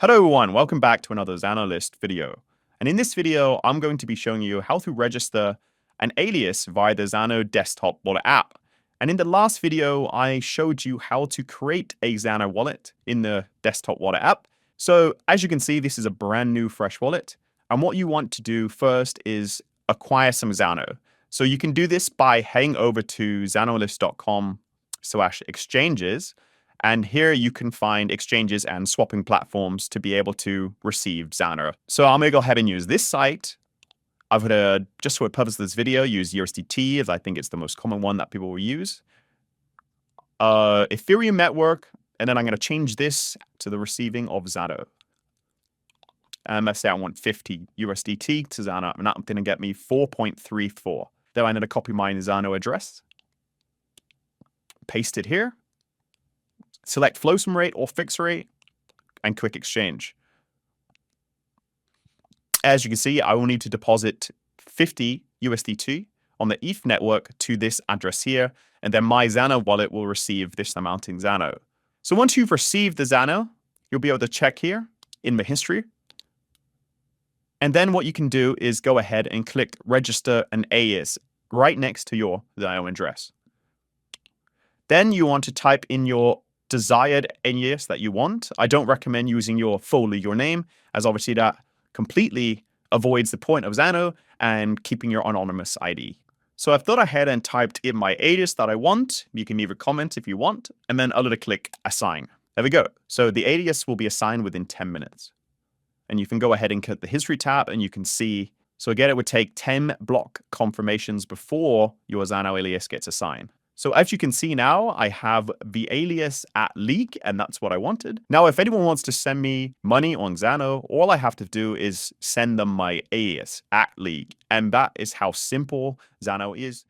Hello everyone, welcome back to another Zano List video. And in this video, I'm going to be showing you how to register an alias via the Zano desktop wallet app. And in the last video, I showed you how to create a Zano wallet in the desktop wallet app. So as you can see, this is a brand new fresh wallet. And what you want to do first is acquire some Zano. So you can do this by heading over to zanolist.com/exchanges. And here you can find exchanges and swapping platforms to be able to receive Zano. So I'm going to go ahead and use this site. I've got to, just for the purpose of this video, use USDT as I think it's the most common one that people will use. Ethereum network, and then I'm going to change this to the receiving of Zano. And let's say I want 50 USDT to Zano, and that's going to get me 4.34. Then I'm going to copy my Zano address, paste it here. Select floating rate or fixed rate and click exchange. As you can see, I will need to deposit 50 USDT on the ETH network to this address here, and then my Zano wallet will receive this amount in Zano. So once you've received the Zano, you'll be able to check here in the history. And then what you can do is go ahead and click register an alias right next to your Zano address. Then you want to type in your desired alias that you want. I don't recommend using your full legal name, as obviously that completely avoids the point of Zano and keeping your anonymous ID. So I've gone ahead and typed in my alias that I want. You can leave a comment if you want, and then I'll click assign. There we go. So the alias will be assigned within 10 minutes. And you can go ahead and click the history tab and you can see. So again, it would take 10 block confirmations before your Zano alias gets assigned. So as you can see now, I have the alias at leak, and that's what I wanted. Now, if anyone wants to send me money on Zano, all I have to do is send them my alias at leak. And that is how simple Zano is.